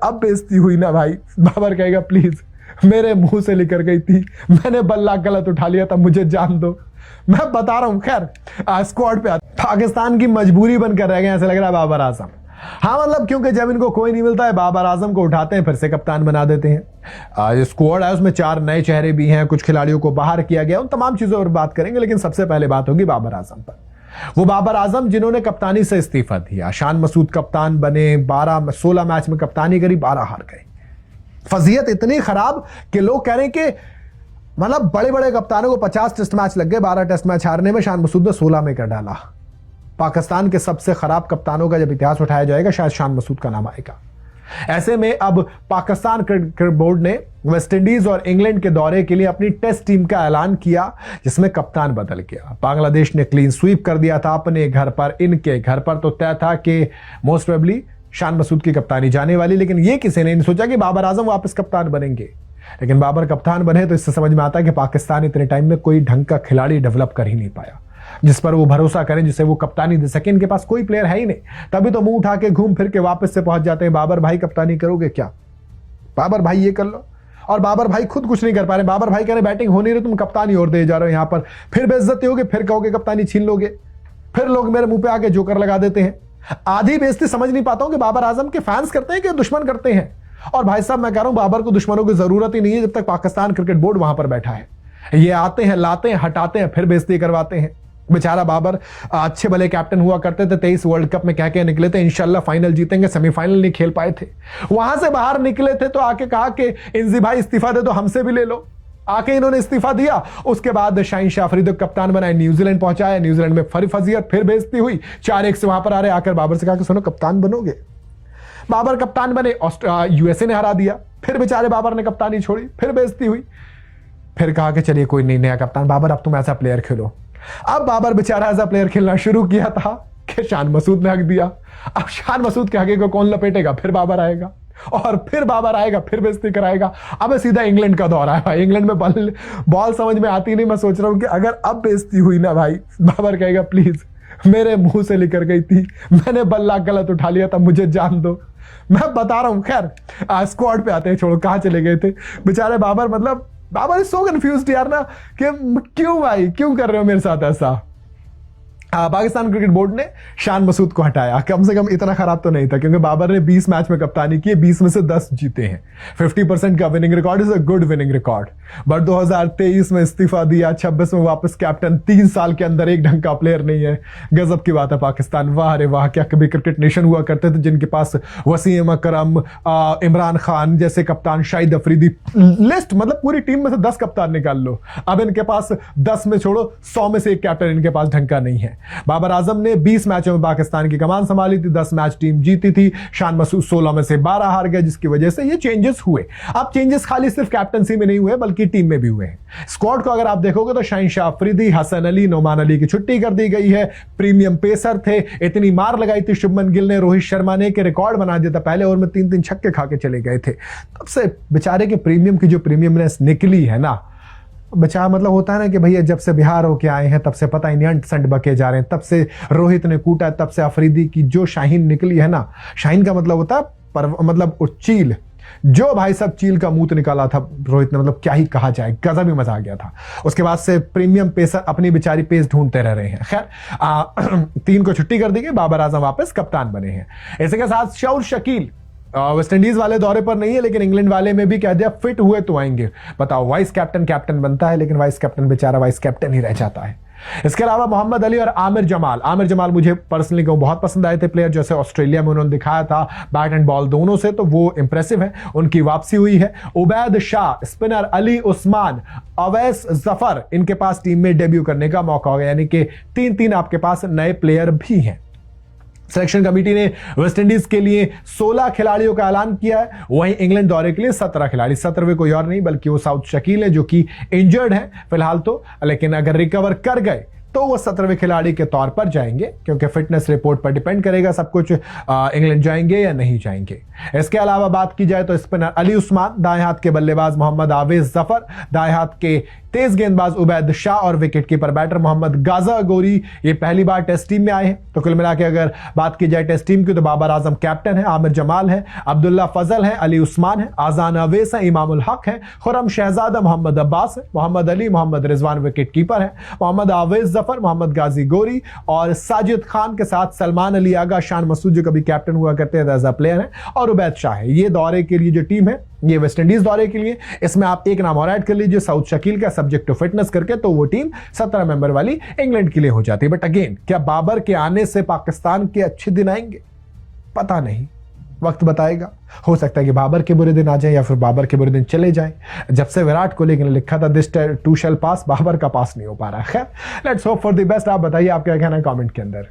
अब बेइज्जती हुई ना भाई, बाबर कहेगा प्लीज मेरे मुंह से निकल गई थी, मैंने बल्ला गलत उठा लिया था, मुझे जान दो। मैं बता रहा हूं। खैर स्क्वाड पे पाकिस्तान की मजबूरी बनकर रह गए ऐसे लग रहा है बाबर आजम। हाँ मतलब क्योंकि जब इनको कोई नहीं मिलता है बाबर आजम को उठाते हैं, फिर से कप्तान बना देते हैं। स्क्वाड है उसमें 4 नए चेहरे भी हैं, कुछ खिलाड़ियों को बाहर किया गया, उन तमाम चीजों पर बात करेंगे, लेकिन सबसे पहले बात होगी बाबर आजम पर। वो बाबर आजम जिन्होंने कप्तानी से इस्तीफा दिया। शान मसूद कप्तान बने, 16 मैच में कप्तानी करी, 12 हार गए। फजीयत इतनी खराब कि लोग कह रहे हैं कि मतलब बड़े बड़े कप्तानों को 50 टेस्ट मैच लग गए, 12 टेस्ट मैच हारने में, शान मसूद ने 16 में कर डाला। पाकिस्तान के सबसे खराब कप्तानों का जब इतिहास उठाया जाएगा शायद शान मसूद का नाम आएगा। ऐसे में अब पाकिस्तान क्रिकेट बोर्ड ने वेस्टइंडीज और इंग्लैंड के दौरे के लिए अपनी टेस्ट टीम का ऐलान किया, जिसमें कप्तान बदल गया। बांग्लादेश ने क्लीन स्वीप कर दिया था अपने घर पर। इनके घर पर तो तय था कि मोस्ट प्रोबेबली शान मसूद की कप्तानी जाने वाली, लेकिन यह किसी ने नहीं सोचा कि बाबर आजम वापस कप्तान बनेंगे। लेकिन बाबर कप्तान बने तो इससे समझ में आता है कि पाकिस्तान इतने टाइम में कोई ढंग का खिलाड़ी डेवलप कर ही नहीं पाया जिस पर वो भरोसा करें, जिसे वो कप्तानी दे सके। इनके पास कोई प्लेयर है ही नहीं, तभी तो मुंह उठा के घूम फिर के वापस से पहुंच जाते हैं। बाबर भाई कप्तानी करोगे क्या? बाबर भाई ये कर लो। और बाबर भाई खुद कुछ नहीं कर पा रहे। बाबर भाई कह रहे बैटिंग हो नहीं रही, तुम कप्तानी और दे जा रहे हो यहां पर। फिर बेइज्जती होगी, फिर कहोगे कप्तानी छीन लोगे, फिर लोग मेरे मुंह पे आके जोकर लगा देते हैं। आधी बेइज्जती समझ नहीं पाता हूं कि बाबर आजम के फैंस करते हैं कि दुश्मन करते हैं। और भाई साहब मैं कह रहा हूं बाबर को दुश्मनों की जरूरत ही नहीं है जब तक पाकिस्तान क्रिकेट बोर्ड वहां पर बैठा है। ये आते हैं, लाते हैं, हटाते हैं, फिर बेइज्जती करवाते हैं। बेचारा बाबर अच्छे भले कैप्टन हुआ करते थे, 23 वर्ल्ड कप में कह के निकले थे इंशाल्लाह फाइनल जीतेंगे, सेमीफाइनल नहीं खेल पाए थे। वहां से बाहर निकले थे तो आके कहा कि इंजी भाई इस्तीफा दे दो, हमसे भी ले लो। आके इन्होंने इस्तीफा दिया। उसके बाद शाहीन शाह अफरीदी को कप्तान बनाए, न्यूजीलैंड पहुंचाया, न्यूजीलैंड में फजीयत, फिर बेइज्जती हुई। 4-1 से वहां पर आ रहे, आकर बाबर से कहा कि सुनो कप्तान बनोगे। बाबर कप्तान बने, यूएसए ने हरा दिया। फिर बेचारे बाबर ने कप्तानी छोड़ी, फिर बेइज्जती हुई। फिर कहा कि चलिए कोई नहीं, नया कप्तान बाबर, अब तुम ऐसा प्लेयर खेलो। अब बाबर बेचारा ऐसा प्लेयर खेलना शुरू किया था कि शान मसूद ने हक दिया। अब शान मसूद के हके को कौन लपेटेगा? फिर बाबर आएगा, और फिर बाबर आएगा, फिर बेइज्जती कराएगा। अब सीधा इंग्लैंड का दौर है भाई। इंग्लैंड में बॉल समझ में आती नहीं। मैं सोच रहा हूं कि अगर अब बेइज्जती हुई ना भाई, बाबर कहेगा प्लीज मेरे मुंह से निकल गई थी, मैंने बल्ला गलत उठा लिया था, मुझे जान दो। मैं बता रहा हूं। खैर स्क्वाड पे आते हैं, छोड़ो कहां चले गए थे बेचारे बाबर। मतलब बाबर इज सो कंफ्यूज्ड यार ना कि क्यों भाई, क्यों कर रहे हो मेरे साथ ऐसा। पाकिस्तान क्रिकेट बोर्ड ने शान मसूद को हटाया। कम से कम इतना खराब तो नहीं था, क्योंकि बाबर ने 20 मैच में कप्तानी की, 20 में से 10 जीते हैं। 50% का winning record is a good winning record. But 2023 में इस्तीफा दिया, 26 में वापस कैप्टन, 3 साल के अंदर एक ढंग का प्लेयर नहीं है। गजब की बात है पाकिस्तान। वाह रे वाह, क्या कभी क्रिकेट नेशन हुआ करते थे जिनके पास वसीम अकरम, इमरान खान जैसे कप्तान, शाहिद अफरीदी, लिस्ट मतलब पूरी टीम में से 10 कप्तान निकाल लो। अब इनके पास 10 में छोड़ो 100 में से एक कैप्टन इनके पास ढंग का नहीं है। बाबर आजम ने 20 मैचों में पाकिस्तान की कमान संभाली थी, 10 मैच टीम जीती थी। शान मसूद 16 में से 12 हार गए, जिसकी वजह से ये चेंजेस हुए। अब चेंजेस खाली सिर्फ कैप्टनसी में नहीं हुए बल्कि टीम में भी हुए हैं। स्क्वाड को अगर आप देखोगे तो शाहीन शाह अफरीदी, हसन अली, नोमान अली की छुट्टी कर दी गई है। प्रीमियम पेसर थे, इतनी मार लगाई थी शुभमन गिल ने, रोहित शर्मा ने, कि रिकॉर्ड बना दिया था। पहले ओवर में 3-3 छक्के खा के चले गए थे। तब से बेचारे के प्रीमियम की जो प्रीमियमनेस निकली है ना, बचा मतलब होता है ना कि भैया जब से बिहार होके आए हैं तब से पता ही नहीं अंट संट बके जा रहे हैं। तब से रोहित ने कूटा, तब से अफरीदी की जो शाहीन निकली है ना, शाहीन का मतलब होता है मतलब चील, जो भाई सब चील का मुंह निकाला था रोहित ने, मतलब क्या ही कहा जाए, गजब ही मजा आ गया था। उसके बाद से प्रीमियम पेसर अपनी बेचारी पेस ढूंढते रह रहे हैं। खैर 3 को छुट्टी कर दी गई, बाबर आजम वापस कप्तान बने हैं। इसी के साथ शौर शकील वेस्टइंडीज वाले दौरे पर नहीं है, लेकिन इंग्लैंड वाले में भी कह दिया फिट हुए तो आएंगे। बताओ, वाइस कैप्टन कैप्टन बनता है, लेकिन वाइस कैप्टन बेचारा वाइस कैप्टन ही रह जाता है। इसके अलावा मोहम्मद अली और आमिर जमाल मुझे पर्सनली बहुत पसंद आए थे प्लेयर। जैसे ऑस्ट्रेलिया में उन्होंने दिखाया था बैट एंड बॉल दोनों से, तो वो इंप्रेसिव है। उनकी वापसी हुई है। उबैद शाह, स्पिनर अली उस्मान, अवैस जफर, इनके पास टीम में डेब्यू करने का मौका हो गया, यानी कि 3-3 आपके पास नए प्लेयर भी हैं। सिलेक्शन कमेटी ने वेस्टइंडीज के लिए 16 खिलाड़ियों का ऐलान किया है, वहीं इंग्लैंड दौरे के लिए 17 खिलाड़ी। 17वें कोई और नहीं बल्कि वो साउथ शकील है, जो कि इंजर्ड है फिलहाल तो, लेकिन अगर रिकवर कर गए तो वो 17वें खिलाड़ी के तौर पर जाएंगे, क्योंकि फिटनेस रिपोर्ट पर डिपेंड करेगा सब कुछ, इंग्लैंड जाएंगे या नहीं जाएंगे। इसके अलावा बात की जाए तो स्पिनर अली उस्मान, दाएं हाथ के बल्लेबाज मोहम्मद आवेश जफर, दाएं हाथ के तेज गेंदबाज उबैद शाह और विकेटकीपर बैटर मोहम्मद गाजा गोरी ये पहली बार टेस्ट टीम में आए हैं। तो कुल मिला के अगर बात की जाए टेस्ट टीम की तो बाबर आजम कैप्टन है, आमिर जमाल है, अब्दुल्ला फजल है, अली उस्मान है, आजान अवेस है, इमामुल हक है, खुरम शहजादा, मोहम्मद अब्बास है, मोहम्मद अली, मोहम्मद रिजवान विकेटकीपर है, मोहम्मद आवेज जफर, मोहम्मद गाजी गोरी और साजिद खान के साथ सलमान अली आगा, शान मसूद जो कभी कैप्टन हुआ करते हैं एज अ प्लेयर है, और उबैद शाह है। ये दौरे के लिए जो टीम है ये वेस्ट इंडीज दौरे के लिए, इसमें आप एक नाम और ऐड कर लीजिए साउथ शकील का सब्जेक्ट टू फिटनेस करके, तो वो टीम 17 मेंबर वाली इंग्लैंड के लिए हो जाती है। बट अगेन क्या बाबर के आने से पाकिस्तान के अच्छे दिन आएंगे? पता नहीं, वक्त बताएगा। हो सकता है कि बाबर के बुरे दिन आ जाए या फिर बाबर के बुरे दिन चले जाए। जब से विराट कोहली ने लिखा था दिस टू शैल पास, बाबर का पास नहीं हो पा रहा है। खैर, let's hope for the best. आप बताइए आप क्या कहना है कमेंट के अंदर।